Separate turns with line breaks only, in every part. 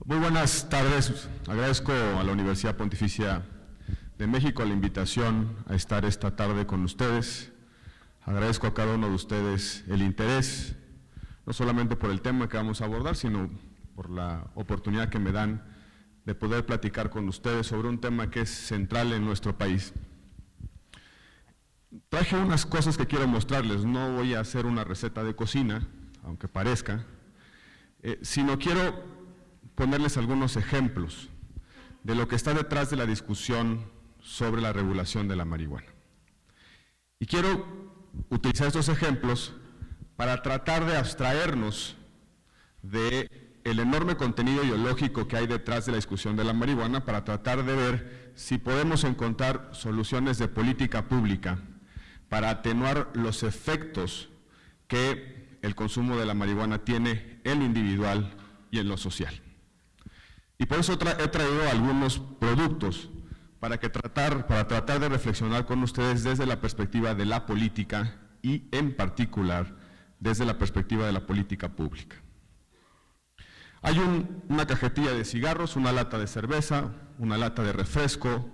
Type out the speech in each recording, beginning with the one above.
Muy buenas tardes. Agradezco a la Universidad Pontificia de México la invitación a estar esta tarde con ustedes. Agradezco a cada uno de ustedes el interés, no solamente por el tema que vamos a abordar, sino por la oportunidad que me dan de poder platicar con ustedes sobre un tema que es central en nuestro país. Traje unas cosas que quiero mostrarles. No voy a hacer una receta de cocina, aunque parezca, sino quiero ponerles algunos ejemplos de lo que está detrás de la discusión sobre la regulación de la marihuana. Y quiero utilizar estos ejemplos para tratar de abstraernos del enorme contenido ideológico que hay detrás de la discusión de la marihuana, para tratar de ver si podemos encontrar soluciones de política pública para atenuar los efectos que el consumo de la marihuana tiene en lo individual y en lo social. Y por eso he traído algunos productos para tratar de reflexionar con ustedes desde la perspectiva de la política y en particular desde la perspectiva de la política pública. Hay una cajetilla de cigarros, una lata de cerveza, una lata de refresco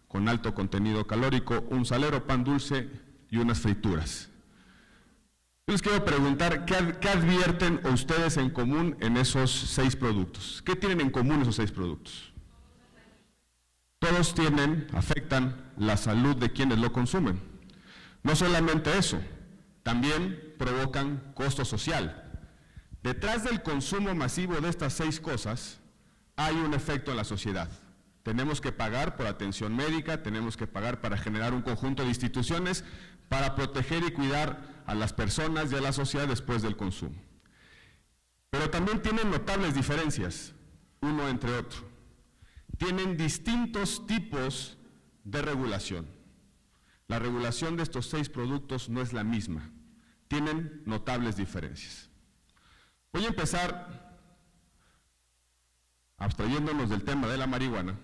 con alto contenido calórico, un salero, pan dulce y unas frituras. Yo les quiero preguntar, ¿qué advierten ustedes en común en esos 6 productos? ¿Qué tienen en común esos 6 productos? Todos afectan la salud de quienes lo consumen. No solamente eso, también provocan costo social. Detrás del consumo masivo de estas 6 cosas hay un efecto en la sociedad. Tenemos que pagar por atención médica, tenemos que pagar para generar un conjunto de instituciones para proteger y cuidar a las personas y a la sociedad después del consumo. Pero también tienen notables diferencias, uno entre otro. Tienen distintos tipos de regulación. La regulación de estos 6 productos no es la misma, tienen notables diferencias. Voy a empezar, abstrayéndonos del tema de la marihuana,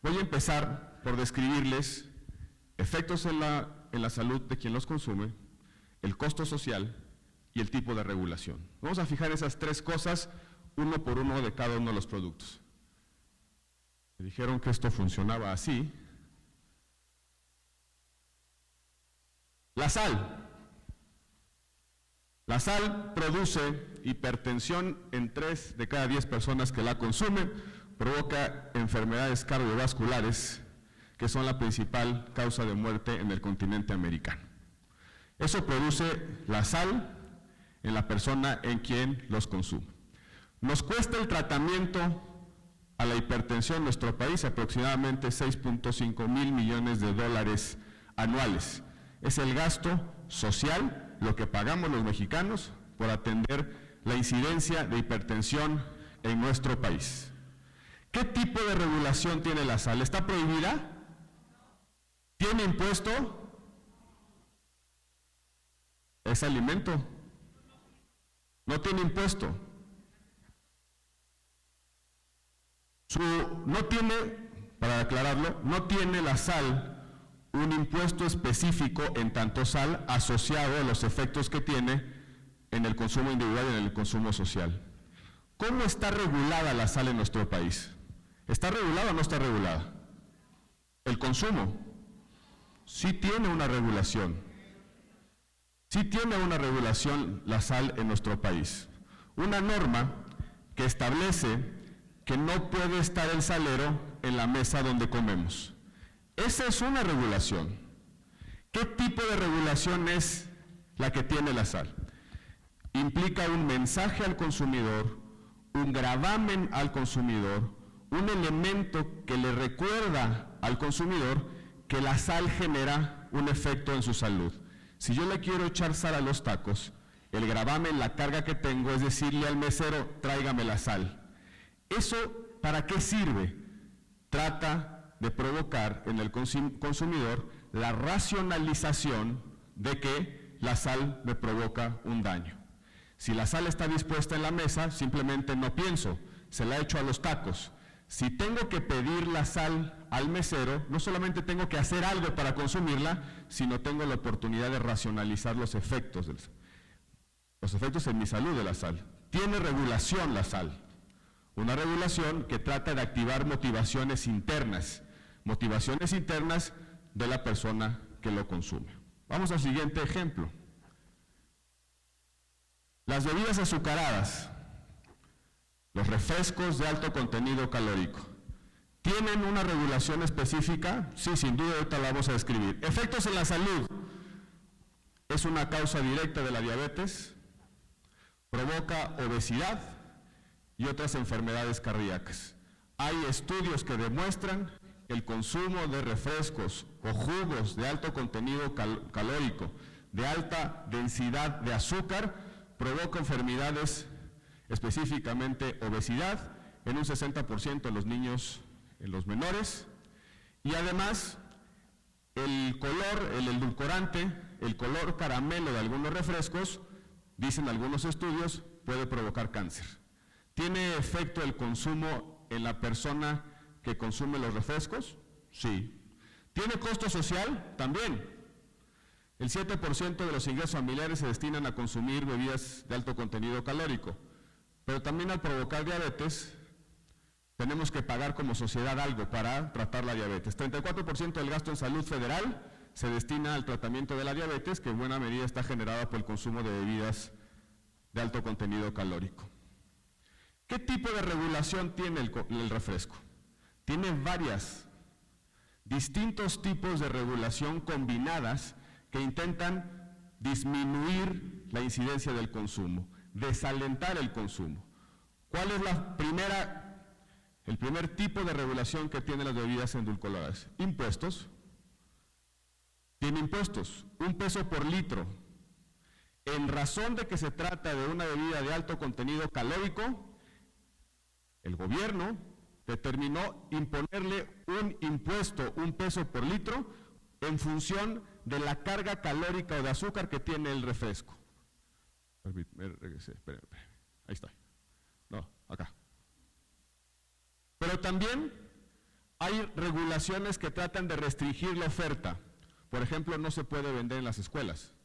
voy a empezar por describirles efectos en la salud de quien los consume, el costo social y el tipo de regulación. Vamos a fijar esas 3 cosas, uno por uno de cada uno de los productos. Me dijeron que esto funcionaba así. La sal. La sal produce hipertensión en 3 de cada 10 personas que la consumen, provoca enfermedades cardiovasculares, que son la principal causa de muerte en el continente americano. Eso produce la sal en la persona en quien los consume. Nos cuesta el tratamiento a la hipertensión en nuestro país aproximadamente 6.5 mil millones de dólares anuales. Es el gasto social, lo que pagamos los mexicanos por atender la incidencia de hipertensión en nuestro país. ¿Qué tipo de regulación tiene la sal? ¿Está prohibida? ¿Tiene impuesto? ¿Es alimento? No tiene impuesto. No tiene, para aclararlo, no tiene la sal un impuesto específico en tanto sal asociado a los efectos que tiene en el consumo individual y en el consumo social. ¿Cómo está regulada la sal en nuestro país? ¿Está regulada o no está regulada? El consumo sí tiene una regulación. Sí tiene una regulación la sal en nuestro país. Una norma que establece que no puede estar el salero en la mesa donde comemos. Esa es una regulación. ¿Qué tipo de regulación es la que tiene la sal? Implica un mensaje al consumidor, un gravamen al consumidor, un elemento que le recuerda al consumidor que la sal genera un efecto en su salud. Si yo le quiero echar sal a los tacos, el gravamen, la carga que tengo es decirle al mesero, tráigame la sal. ¿Eso para qué sirve? Trata de provocar en el consumidor la racionalización de que la sal me provoca un daño. Si la sal está dispuesta en la mesa, simplemente no pienso, se la echo a los tacos. Si tengo que pedir la sal al mesero, no solamente tengo que hacer algo para consumirla, sino tengo la oportunidad de racionalizar los efectos en mi salud de la sal. Tiene regulación la sal. una regulación que trata de activar motivaciones internas de la persona que lo consume. Vamos al siguiente ejemplo. Las bebidas azucaradas, los refrescos de alto contenido calórico, ¿tienen una regulación específica? Sí, sin duda, ahorita la vamos a describir. Efectos en la salud. Es una causa directa de la diabetes, provoca obesidad y otras enfermedades cardíacas. Hay estudios que demuestran que el consumo de refrescos o jugos de alto contenido calórico, de alta densidad de azúcar, provoca enfermedades, específicamente obesidad, en un 60% en los niños, en los menores, y además el color, el edulcorante, el color caramelo de algunos refrescos, dicen algunos estudios, puede provocar cáncer. ¿Tiene efecto el consumo en la persona que consume los refrescos? Sí. ¿Tiene costo social? También. El 7% de los ingresos familiares se destinan a consumir bebidas de alto contenido calórico, pero también al provocar diabetes, tenemos que pagar como sociedad algo para tratar la diabetes. 34% del gasto en salud federal se destina al tratamiento de la diabetes, que en buena medida está generada por el consumo de bebidas de alto contenido calórico. ¿Qué tipo de regulación tiene el refresco? Tiene varias, distintos tipos de regulación combinadas que intentan disminuir la incidencia del consumo, desalentar el consumo. ¿Cuál es el primer tipo de regulación que tienen las bebidas endulcoradas? Impuestos. Tiene impuestos, 1 peso por litro. En razón de que se trata de una bebida de alto contenido calórico, el gobierno determinó imponerle un impuesto, 1 peso por litro, en función de la carga calórica o de azúcar que tiene el refresco. Esperen, ahí está. No, acá. Pero también hay regulaciones que tratan de restringir la oferta. Por ejemplo, no se puede vender en las escuelas.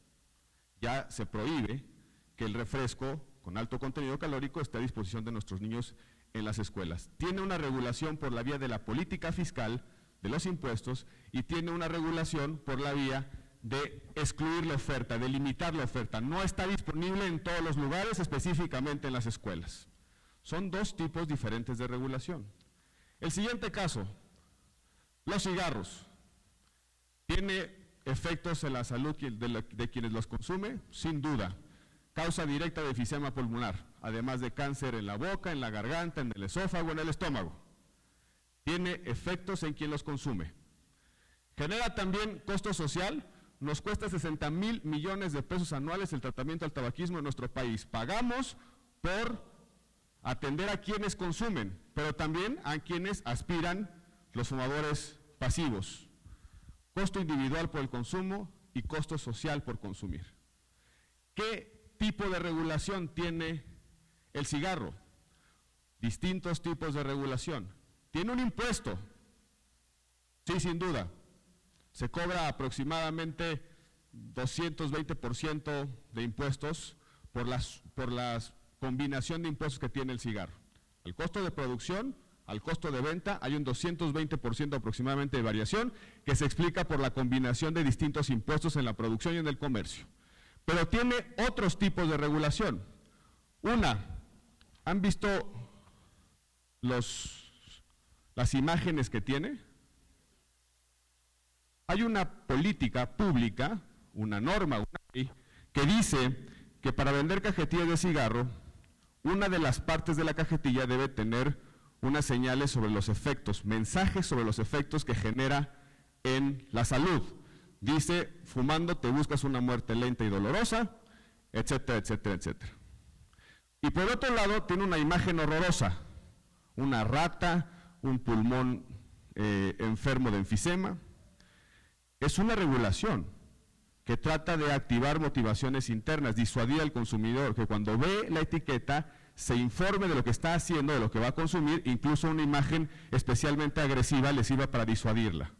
Ya se prohíbe que el refresco con alto contenido calórico esté a disposición de nuestros niños en las escuelas. Tiene una regulación por la vía de la política fiscal, de los impuestos, y tiene una regulación por la vía de excluir la oferta, de limitar la oferta. No está disponible en todos los lugares, específicamente en las escuelas. Son 2 tipos diferentes de regulación. El siguiente caso, los cigarros. ¿Tiene efectos en la salud de quienes los consumen? Sin duda. Causa directa de enfisema pulmonar, además de cáncer en la boca, en la garganta, en el esófago, en el estómago. Tiene efectos en quien los consume. Genera también costo social. Nos cuesta 60,000 millones de pesos anuales el tratamiento al tabaquismo en nuestro país. Pagamos por atender a quienes consumen, pero también a quienes aspiran los fumadores pasivos. Costo individual por el consumo y costo social por consumir. ¿Qué tipo de regulación tiene el cigarro? Distintos tipos de regulación. ¿Tiene un impuesto? Sí, sin duda. Se cobra aproximadamente 220% de impuestos por la combinación de impuestos que tiene el cigarro. El costo de producción, al costo de venta, hay un 220% aproximadamente de variación que se explica por la combinación de distintos impuestos en la producción y en el comercio. Pero tiene otros tipos de regulación. ¿Han visto las imágenes que tiene? Hay una política pública, una norma, una ley, que dice que para vender cajetillas de cigarro, una de las partes de la cajetilla debe tener unas señales sobre los efectos, mensajes sobre los efectos que genera en la salud. Dice, fumando te buscas una muerte lenta y dolorosa, etcétera, etcétera, etcétera. Y por otro lado tiene una imagen horrorosa, una rata, un pulmón enfermo de enfisema. Es una regulación que trata de activar motivaciones internas, disuadir al consumidor, que cuando ve la etiqueta se informe de lo que está haciendo, de lo que va a consumir, incluso una imagen especialmente agresiva le sirva para disuadirla.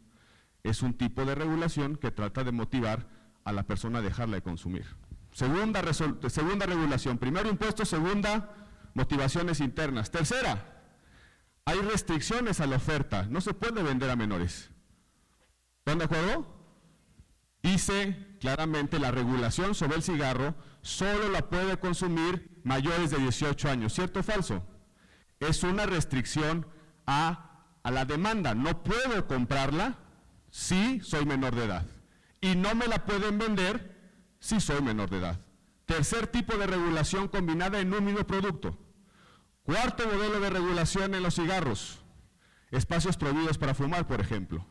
Es un tipo de regulación que trata de motivar a la persona a dejarla de consumir. Segunda regulación, primero impuestos, segunda, motivaciones internas. Tercera, Hay restricciones a la oferta, no se puede vender a menores. ¿Están de acuerdo? Dice claramente la regulación sobre el cigarro solo la puede consumir mayores de 18 años, ¿cierto o falso? Es una restricción a la demanda, no puedo comprarla si soy menor de edad y no me la pueden vender si soy menor de edad. Tercer tipo de regulación combinada en un mismo producto. Cuarto modelo de regulación en los cigarros, espacios prohibidos para fumar, por ejemplo.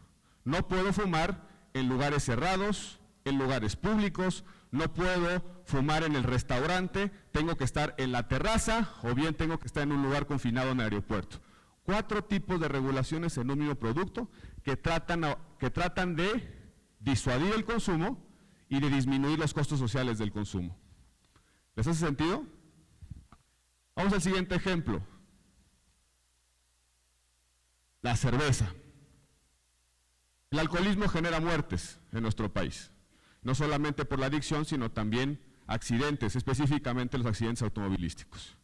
No puedo fumar en lugares cerrados, en lugares públicos, no puedo fumar en el restaurante, tengo que estar en la terraza o bien tengo que estar en un lugar confinado en el aeropuerto. 4 tipos de regulaciones en un mismo producto que tratan de disuadir el consumo y de disminuir los costos sociales del consumo. ¿Les hace sentido? Vamos al siguiente ejemplo. La cerveza. El alcoholismo genera muertes en nuestro país, no solamente por la adicción, sino también accidentes, específicamente los accidentes automovilísticos.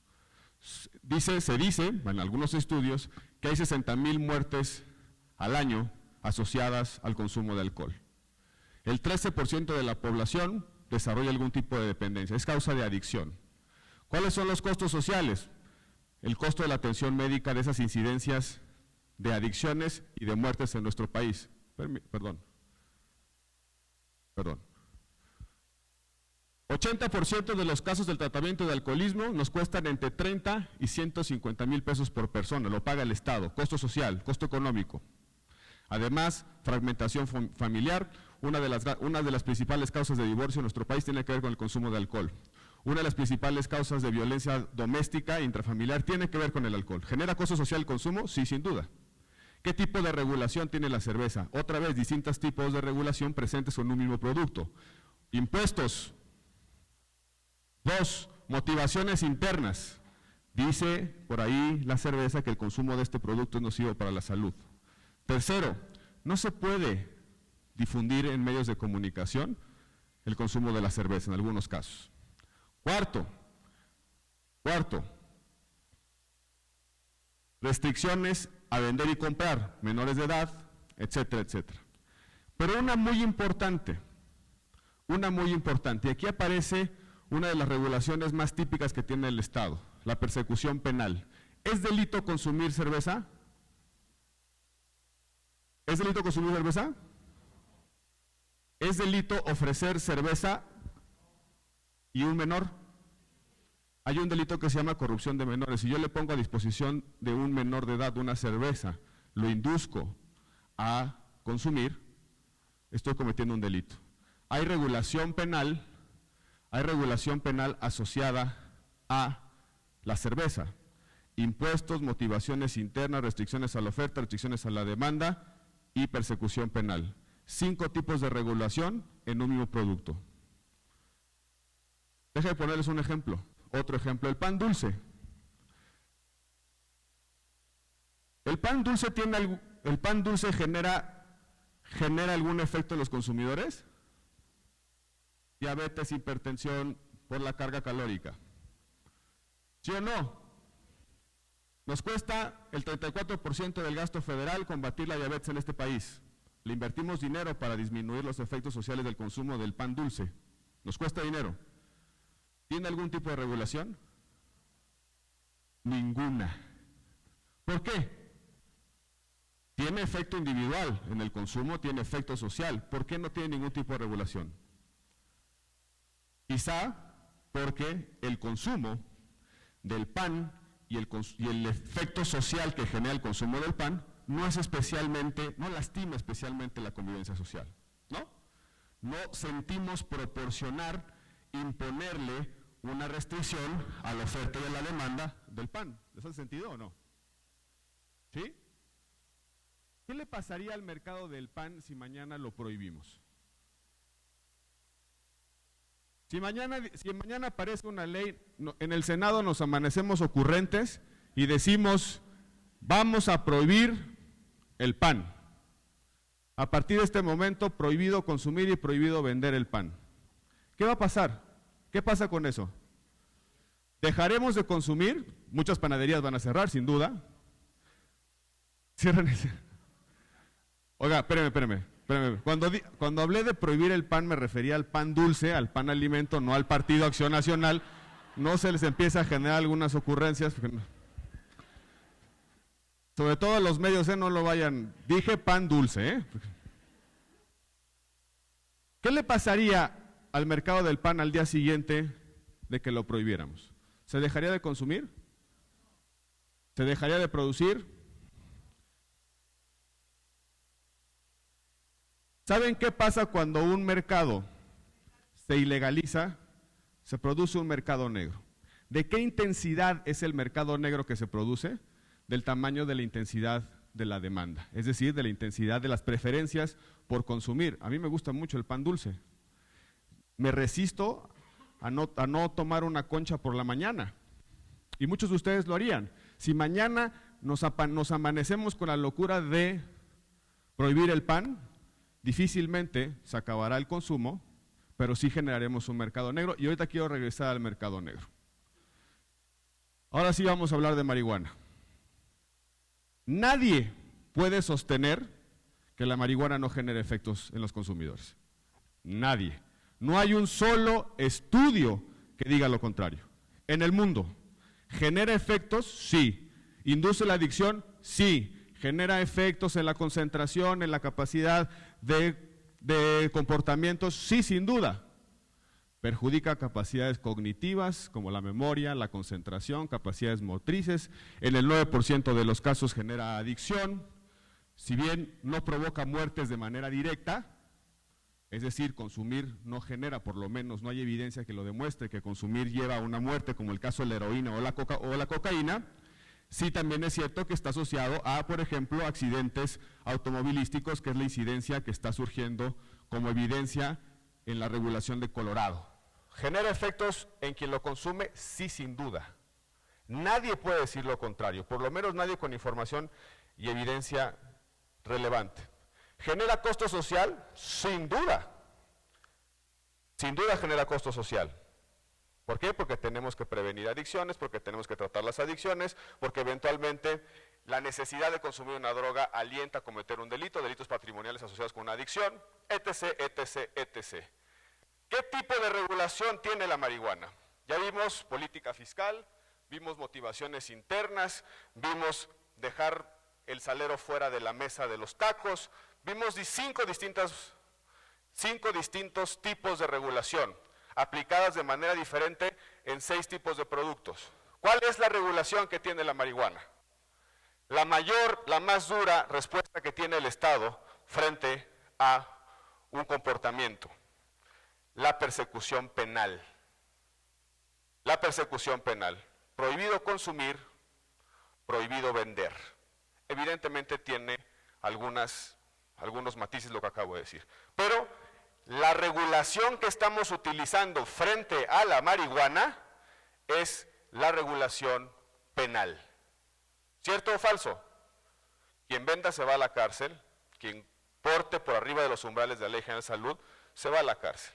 Se dice, en algunos estudios, que hay 60,000 muertes al año asociadas al consumo de alcohol. El 13% de la población desarrolla algún tipo de dependencia, es causa de adicción. ¿Cuáles son los costos sociales? El costo de la atención médica de esas incidencias de adicciones y de muertes en nuestro país. Perdón. 80% de los casos del tratamiento de alcoholismo nos cuestan entre 30 y 150,000 pesos por persona, lo paga el Estado, costo social, costo económico. Además, fragmentación familiar, una de las principales causas de divorcio en nuestro país tiene que ver con el consumo de alcohol. Una de las principales causas de violencia doméstica e intrafamiliar tiene que ver con el alcohol. ¿Genera costo social el consumo? Sí, sin duda. ¿Qué tipo de regulación tiene la cerveza? Otra vez, distintos tipos de regulación presentes en un mismo producto. Impuestos. 2, motivaciones internas. Dice por ahí la cerveza que el consumo de este producto es nocivo para la salud. Tercero, no se puede difundir en medios de comunicación el consumo de la cerveza en algunos casos. Cuarto, restricciones a vender y comprar, menores de edad, etcétera, etcétera. Pero una muy importante, y aquí aparece una de las regulaciones más típicas que tiene el Estado, la persecución penal. ¿Es delito consumir cerveza? ¿Es delito consumir cerveza? ¿Es delito ofrecer cerveza y un menor? Hay un delito que se llama corrupción de menores. Si yo le pongo a disposición de un menor de edad una cerveza, lo induzco a consumir, estoy cometiendo un delito. Hay regulación penal asociada a la cerveza. Impuestos, motivaciones internas, restricciones a la oferta, restricciones a la demanda y persecución penal. 5 tipos de regulación en un mismo producto. Déjenme ponerles un ejemplo. Otro ejemplo, el pan dulce. ¿El pan dulce genera algún efecto en los consumidores? Diabetes, hipertensión por la carga calórica. ¿Sí o no? Nos cuesta el 34% del gasto federal combatir la diabetes en este país. Le invertimos dinero para disminuir los efectos sociales del consumo del pan dulce. Nos cuesta dinero. ¿Tiene algún tipo de regulación? Ninguna. ¿Por qué? Tiene efecto individual en el consumo, tiene efecto social. ¿Por qué no tiene ningún tipo de regulación? Quizá porque el consumo del pan y el efecto social que genera el consumo del pan no lastima especialmente la convivencia social, ¿no? No sentimos imponerle una restricción a la oferta y a la demanda del pan. ¿Les hace sentido o no? ¿Sí? ¿Qué le pasaría al mercado del pan si mañana lo prohibimos? Si mañana aparece una ley, en el Senado nos amanecemos ocurrentes y decimos, vamos a prohibir el pan. A partir de este momento, prohibido consumir y prohibido vender el pan. ¿Qué va a pasar? ¿Qué pasa con eso? ¿Dejaremos de consumir? Muchas panaderías van a cerrar, sin duda. Cierren ese. Oiga, espéreme. Cuando hablé de prohibir el pan me refería al pan dulce, al pan alimento, no al Partido Acción Nacional. No se les empieza a generar algunas ocurrencias. Sobre todo los medios, no lo vayan. Dije pan dulce, ¿Qué le pasaría al mercado del pan al día siguiente de que lo prohibiéramos? ¿Se dejaría de consumir? ¿Se dejaría de producir? ¿Saben qué pasa cuando un mercado se ilegaliza? Se produce un mercado negro. ¿De qué intensidad es el mercado negro que se produce? Del tamaño de la intensidad de la demanda, es decir, de la intensidad de las preferencias por consumir. A mí me gusta mucho el pan dulce. Me resisto a no tomar una concha por la mañana. Y muchos de ustedes lo harían. Si mañana nos amanecemos con la locura de prohibir el pan, difícilmente se acabará el consumo, pero sí generaremos un mercado negro. Y ahorita quiero regresar al mercado negro. Ahora sí vamos a hablar de marihuana. Nadie puede sostener que la marihuana no genere efectos en los consumidores. Nadie. No hay un solo estudio que diga lo contrario. En el mundo, ¿genera efectos? Sí. ¿Induce la adicción? Sí. ¿Genera efectos en la concentración, en la capacidad de comportamientos? Sí, sin duda. Perjudica capacidades cognitivas como la memoria, la concentración, capacidades motrices. En el 9% de los casos genera adicción. Si bien no provoca muertes de manera directa, es decir, consumir no genera, por lo menos no hay evidencia que lo demuestre, que consumir lleva a una muerte, como el caso de la heroína o la cocaína, sí también es cierto que está asociado a, por ejemplo, accidentes automovilísticos, que es la incidencia que está surgiendo como evidencia en la regulación de Colorado. ¿Genera efectos en quien lo consume? Sí, sin duda. Nadie puede decir lo contrario, por lo menos nadie con información y evidencia relevante. ¿Genera costo social? Sin duda. Sin duda genera costo social. ¿Por qué? Porque tenemos que prevenir adicciones, porque tenemos que tratar las adicciones, porque eventualmente la necesidad de consumir una droga alienta a cometer un delito, delitos patrimoniales asociados con una adicción, etc., etc., etc. ¿Qué tipo de regulación tiene la marihuana? Ya vimos política fiscal, vimos motivaciones internas, vimos dejar el salero fuera de la mesa de los tacos, vimos cinco distintos tipos de regulación, aplicadas de manera diferente en 6 tipos de productos. ¿Cuál es la regulación que tiene la marihuana? La mayor, la más dura respuesta que tiene el Estado frente a un comportamiento. La persecución penal. La persecución penal. Prohibido consumir, prohibido vender. Evidentemente tiene algunos matices lo que acabo de decir. Pero la regulación que estamos utilizando frente a la marihuana es la regulación penal. ¿Cierto o falso? Quien venda se va a la cárcel, quien porte por arriba de los umbrales de la Ley General de Salud se va a la cárcel.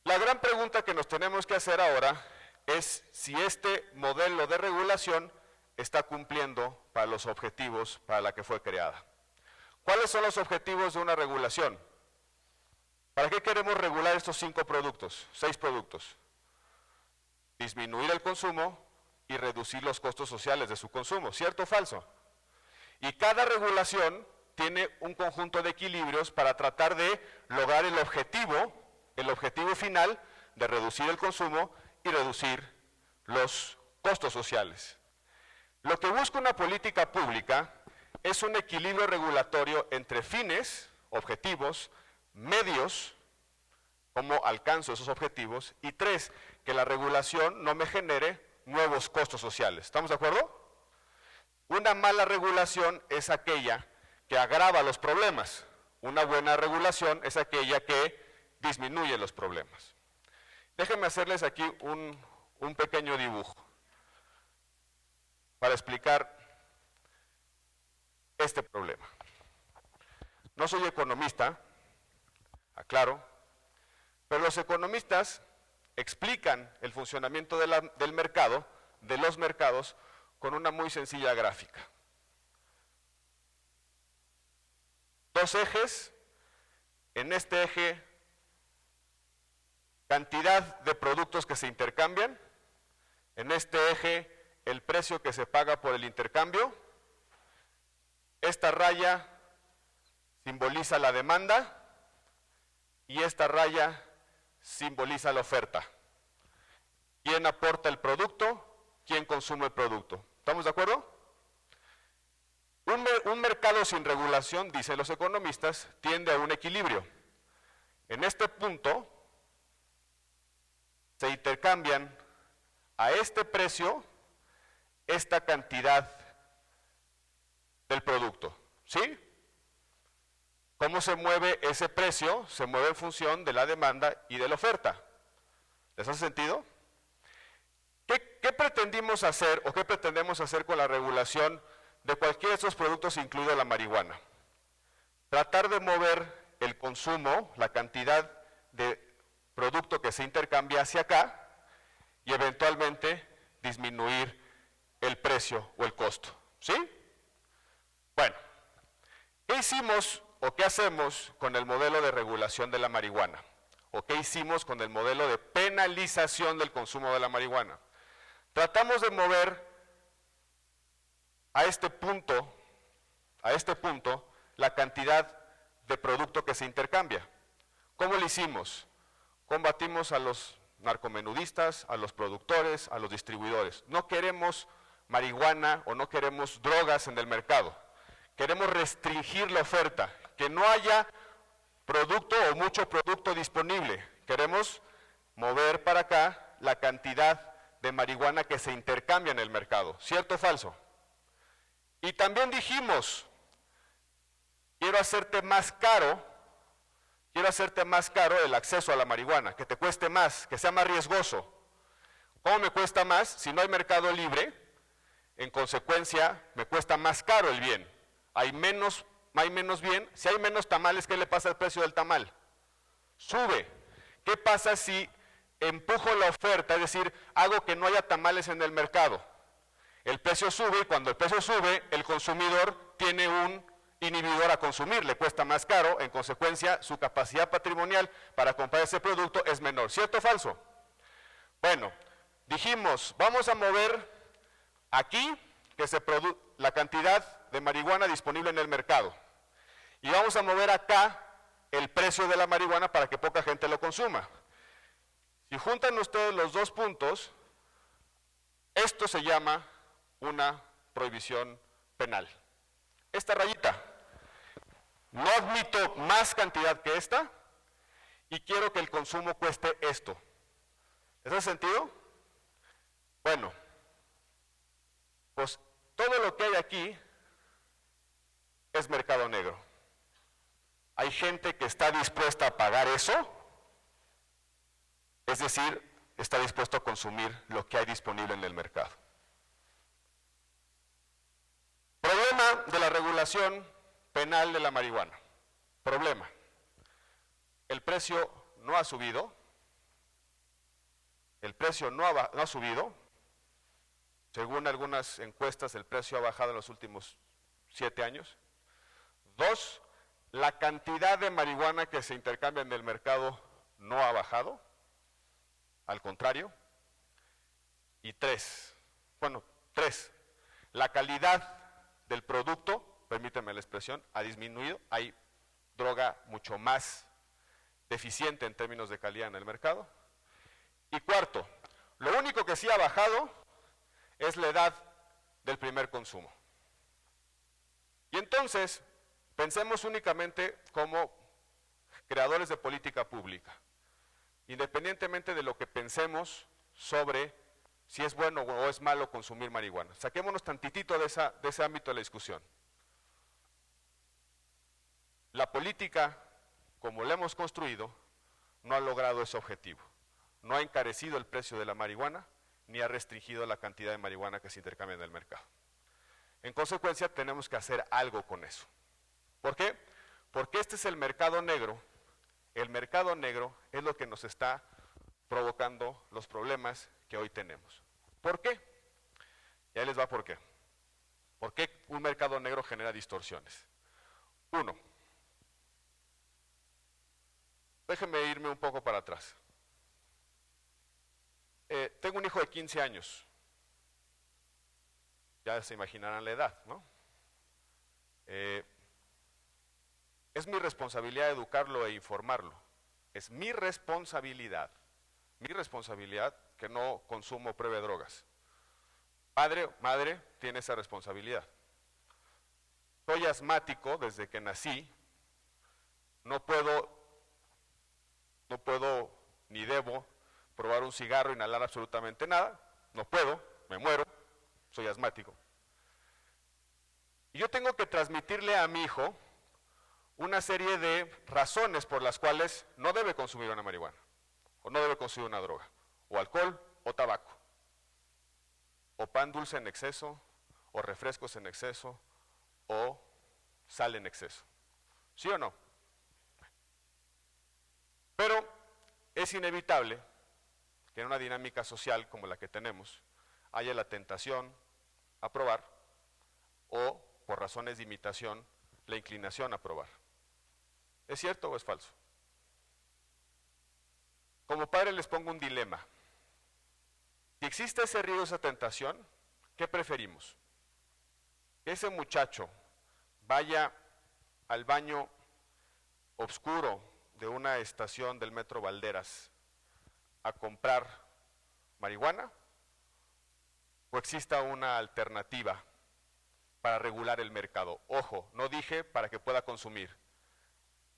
La gran pregunta que nos tenemos que hacer ahora es si este modelo de regulación está cumpliendo para los objetivos para la que fue creada. ¿Cuáles son los objetivos de una regulación? ¿Para qué queremos regular estos 6 productos? Disminuir el consumo y reducir los costos sociales de su consumo, ¿cierto o falso? Y cada regulación tiene un conjunto de equilibrios para tratar de lograr el objetivo final de reducir el consumo y reducir los costos sociales. Lo que busca una política pública es un equilibrio regulatorio entre fines, objetivos, medios, cómo alcanzo esos objetivos, y 3, que la regulación no me genere nuevos costos sociales. ¿Estamos de acuerdo? Una mala regulación es aquella que agrava los problemas. Una buena regulación es aquella que disminuye los problemas. Déjenme hacerles aquí un pequeño dibujo para explicar este problema. No soy economista, aclaro, pero los economistas explican el funcionamiento del mercado, de los mercados, con una muy sencilla gráfica.
Dos ejes. En este eje, cantidad de productos que se intercambian. En este eje, el precio que se paga por el intercambio. Esta raya simboliza la demanda y esta raya simboliza la oferta. ¿Quién aporta el producto? ¿Quién consume el producto? ¿Estamos de acuerdo? Un mercado sin regulación, dicen los economistas, tiende a un equilibrio. En este punto, se intercambian a este precio esta cantidad del producto, ¿sí? ¿Cómo se mueve ese precio? Se mueve en función de la demanda y de la oferta. ¿Les hace sentido? ¿Qué pretendimos hacer o qué pretendemos hacer con la regulación de cualquiera de estos productos, incluido la marihuana? Tratar de mover el consumo, la cantidad de producto que se intercambia hacia acá y eventualmente disminuir el precio o el costo, ¿sí? Bueno, ¿qué hicimos o qué hacemos con el modelo de regulación de la marihuana? ¿O qué hicimos con el modelo de penalización del consumo de la marihuana? Tratamos de mover a este punto la cantidad de producto que se intercambia. ¿Cómo lo hicimos? Combatimos a los narcomenudistas, a los productores, a los distribuidores. No queremos marihuana o no queremos drogas en el mercado. Queremos restringir la oferta, que no haya producto o mucho producto disponible. Queremos mover para acá la cantidad de marihuana que se intercambia en el mercado. ¿Cierto o falso? Y también dijimos, quiero hacerte más caro el acceso a la marihuana, que te cueste más, que sea más riesgoso. ¿Cómo me cuesta más? Si no hay mercado libre, en consecuencia me cuesta más caro el bien. Hay menos bien. Si hay menos tamales, ¿qué le pasa al precio del tamal? Sube. ¿Qué pasa si empujo la oferta, es decir, hago que no haya tamales en el mercado? El precio sube y cuando el precio sube, el consumidor tiene un inhibidor a consumir, le cuesta más caro, en consecuencia su capacidad patrimonial para comprar ese producto es menor. ¿Cierto o falso? Bueno, dijimos, vamos a mover aquí la cantidad de marihuana disponible en el mercado y vamos a mover acá el precio de la marihuana para que poca gente lo consuma. Si juntan ustedes los dos puntos, esto se llama una prohibición penal. Esta rayita, no admito más cantidad que esta y quiero que el consumo cueste esto. ¿Les hace sentido? Bueno, pues todo lo que hay aquí es mercado negro. Hay gente que está dispuesta a pagar eso, es decir, está dispuesto a consumir lo que hay disponible en el mercado. Problema de la regulación penal de la marihuana. Problema. El precio no ha subido. El precio no ha subido. Según algunas encuestas, el precio ha bajado en los últimos 7 años. 2, la cantidad de marihuana que se intercambia en el mercado no ha bajado. Al contrario. Y 3, la calidad del producto, permítanme la expresión, ha disminuido. Hay droga mucho más deficiente en términos de calidad en el mercado. Y 4, lo único que sí ha bajado es la edad del primer consumo. Y entonces, pensemos únicamente como creadores de política pública, independientemente de lo que pensemos sobre si es bueno o es malo consumir marihuana. Saquémonos tantitito de ese ámbito de la discusión. La política, como la hemos construido, no ha logrado ese objetivo. No ha encarecido el precio de la marihuana, ni ha restringido la cantidad de marihuana que se intercambia en el mercado. En consecuencia, tenemos que hacer algo con eso. ¿Por qué? Porque este es el mercado negro. El mercado negro es lo que nos está provocando los problemas que hoy tenemos. ¿Por qué? Y ahí les va por qué. ¿Por qué un mercado negro genera distorsiones? 1, déjenme irme un poco para atrás. Tengo un hijo de 15 años. Ya se imaginarán la edad, ¿no? Es mi responsabilidad educarlo e informarlo. Es mi responsabilidad que no consumo o pruebe drogas. Padre o madre tiene esa responsabilidad. Soy asmático desde que nací. No puedo ni debo probar un cigarro, inhalar absolutamente nada. No puedo, me muero, soy asmático. Y yo tengo que transmitirle a mi hijo una serie de razones por las cuales no debe consumir una marihuana, o no debe consumir una droga, o alcohol, o tabaco, o pan dulce en exceso, o refrescos en exceso, o sal en exceso. ¿Sí o no? Pero es inevitable que en una dinámica social como la que tenemos haya la tentación a probar o, por razones de imitación, la inclinación a probar. ¿Es cierto o es falso? Como padre les pongo un dilema. Si existe ese riesgo, esa tentación, ¿qué preferimos? Que ese muchacho vaya al baño oscuro de una estación del Metro Valderas a comprar marihuana, o exista una alternativa para regular el mercado. Ojo, no dije para que pueda consumir,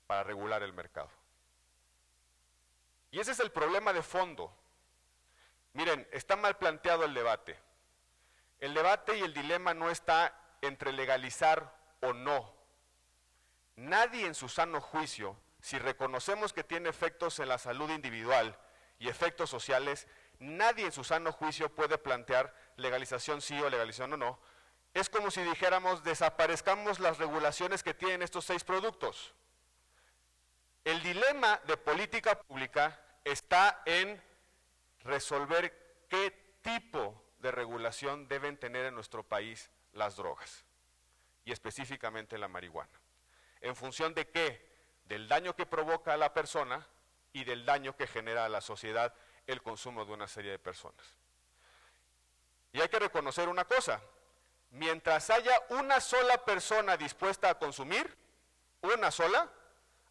para regular el mercado. Y ese es el problema de fondo. Miren, está mal planteado el debate. El debate y el dilema no está entre legalizar o no. Nadie en su sano juicio, si reconocemos que tiene efectos en la salud individual y efectos sociales, nadie en su sano juicio puede plantear legalización sí o legalización no. Es como si dijéramos desaparezcamos las regulaciones que tienen estos 6 productos. El dilema de política pública está en resolver qué tipo de regulación deben tener en nuestro país las drogas, y específicamente la marihuana. ¿En función de qué? Del daño que provoca a la persona y del daño que genera a la sociedad el consumo de una serie de personas. Y hay que reconocer una cosa, mientras haya una sola persona dispuesta a consumir, una sola,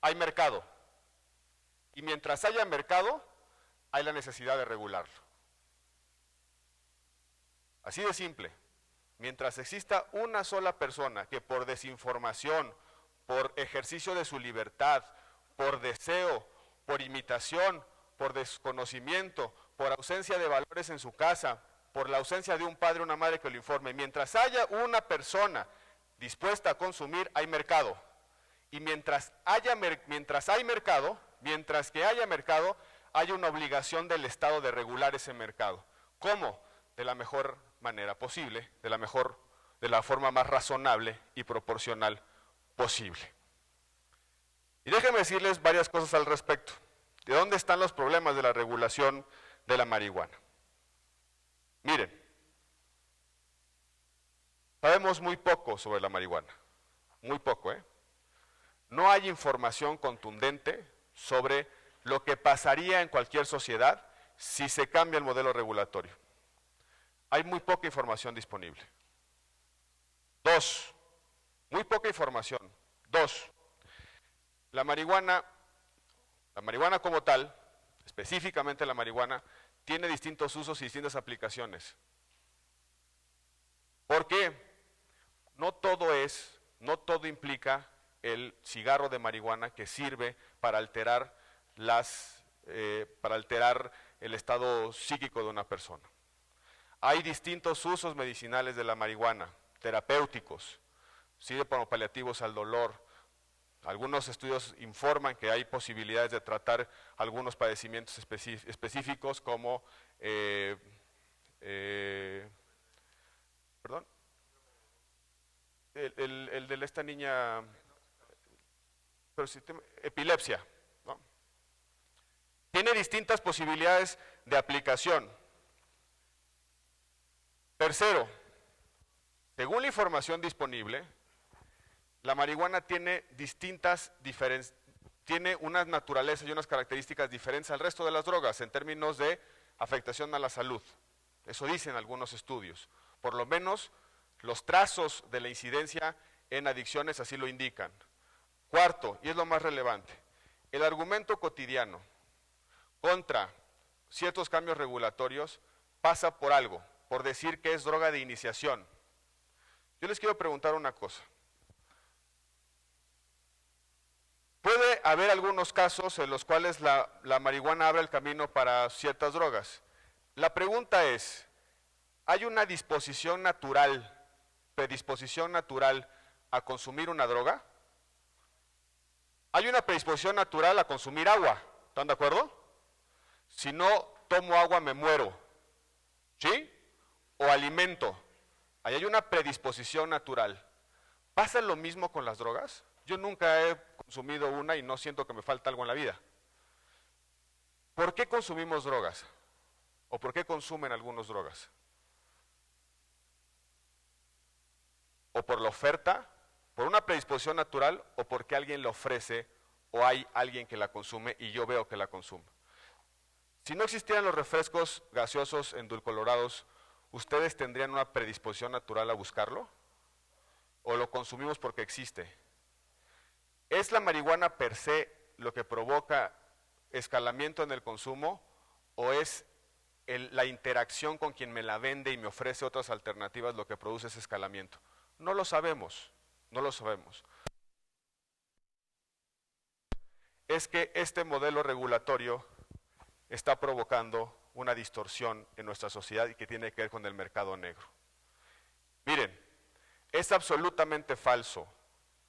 hay mercado. Y mientras haya mercado, hay la necesidad de regularlo. Así de simple. Mientras exista una sola persona que por desinformación, por ejercicio de su libertad, por deseo, por imitación, por desconocimiento, por ausencia de valores en su casa, por la ausencia de un padre o una madre que lo informe, mientras haya una persona dispuesta a consumir, hay mercado. Y mientras que haya mercado, hay una obligación del Estado de regular ese mercado. ¿Cómo? De la mejor manera posible, de la forma más razonable y proporcional posible. Y déjenme decirles varias cosas al respecto. ¿De dónde están los problemas de la regulación de la marihuana? Miren, sabemos muy poco sobre la marihuana, muy poco, ¿eh? No hay información contundente sobre lo que pasaría en cualquier sociedad si se cambia el modelo regulatorio. Hay muy poca información disponible. 2, muy poca información. 2, la marihuana como tal, específicamente la marihuana, tiene distintos usos y distintas aplicaciones. ¿Por qué? No todo implica el cigarro de marihuana que sirve para alterar el estado psíquico de una persona. Hay distintos usos medicinales de la marihuana, terapéuticos, sirve como paliativos al dolor. Algunos estudios informan que hay posibilidades de tratar algunos padecimientos específicos como el de esta niña, epilepsia, ¿no? Tiene distintas posibilidades de aplicación. Tercero, según la información disponible, la marihuana tiene distintas tiene unas naturalezas y unas características diferentes al resto de las drogas en términos de afectación a la salud. Eso dicen algunos estudios. Por lo menos los trazos de la incidencia en adicciones así lo indican. Cuarto, y es lo más relevante, el argumento cotidiano contra ciertos cambios regulatorios pasa por algo, por decir que es droga de iniciación. Yo les quiero preguntar una cosa. Puede haber algunos casos en los cuales la marihuana abre el camino para ciertas drogas. La pregunta es, ¿hay una disposición natural, predisposición natural a consumir una droga? Hay una predisposición natural a consumir agua, ¿están de acuerdo? Si no tomo agua me muero, ¿sí? O alimento, ahí hay una predisposición natural. ¿Pasa lo mismo con las drogas? Yo nunca he consumido una y no siento que me falta algo en la vida. ¿Por qué consumimos drogas? ¿O por qué consumen algunos drogas? ¿O por la oferta, por una predisposición natural, o porque alguien la ofrece, o hay alguien que la consume y yo veo que la consume? Si no existieran los refrescos gaseosos endulcolorados, ¿ustedes tendrían una predisposición natural a buscarlo? ¿O lo consumimos porque existe? ¿Es la marihuana per se lo que provoca escalamiento en el consumo o es la interacción con quien me la vende y me ofrece otras alternativas lo que produce ese escalamiento? No lo sabemos, no lo sabemos. Es que este modelo regulatorio está provocando una distorsión en nuestra sociedad y que tiene que ver con el mercado negro. Miren, es absolutamente falso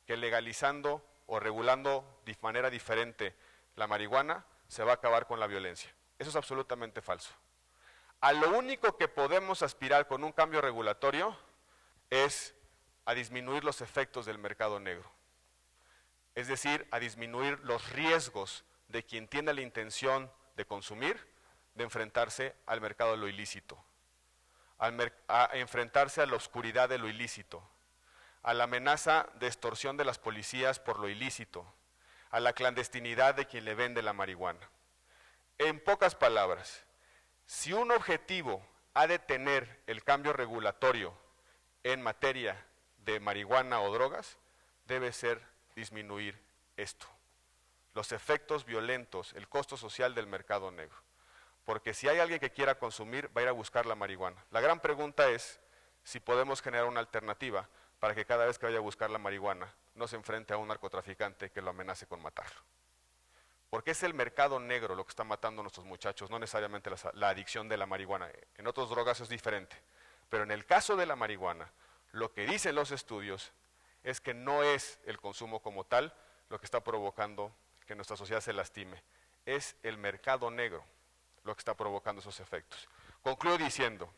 que legalizando o regulando de manera diferente la marihuana se va a acabar con la violencia. Eso es absolutamente falso. A lo único que podemos aspirar con un cambio regulatorio es a disminuir los efectos del mercado negro. Es decir, a disminuir los riesgos de quien tiene la intención de consumir, de enfrentarse al mercado de lo ilícito, a enfrentarse a la oscuridad de lo ilícito, a la amenaza de extorsión de las policías por lo ilícito, a la clandestinidad de quien le vende la marihuana. En pocas palabras, si un objetivo ha de tener el cambio regulatorio en materia de marihuana o drogas, debe ser disminuir esto, los efectos violentos, el costo social del mercado negro. Porque si hay alguien que quiera consumir, va a ir a buscar la marihuana. La gran pregunta es si podemos generar una alternativa para que cada vez que vaya a buscar la marihuana no se enfrente a un narcotraficante que lo amenace con matarlo. Porque es el mercado negro lo que está matando a nuestros muchachos, no necesariamente la adicción de la marihuana. En otras drogas es diferente. Pero en el caso de la marihuana, lo que dicen los estudios es que no es el consumo como tal lo que está provocando que nuestra sociedad se lastime. Es el mercado negro lo que está provocando esos efectos. Concluyo diciendo,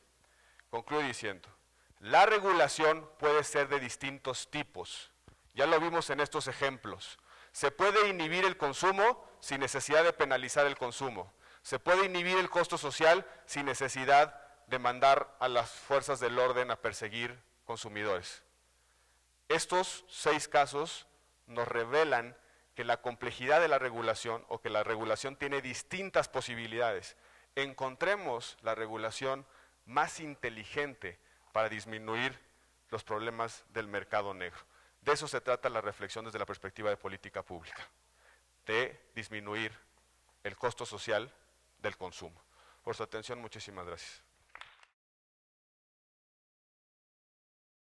la regulación puede ser de distintos tipos. Ya lo vimos en estos ejemplos. Se puede inhibir el consumo sin necesidad de penalizar el consumo. Se puede inhibir el costo social sin necesidad de mandar a las fuerzas del orden a perseguir consumidores. Estos 6 casos nos revelan que la complejidad de la regulación o que la regulación tiene distintas posibilidades. Encontremos la regulación más inteligente para disminuir los problemas del mercado negro. De eso se trata la reflexión desde la perspectiva de política pública, de disminuir el costo social del consumo. Por su atención, muchísimas gracias.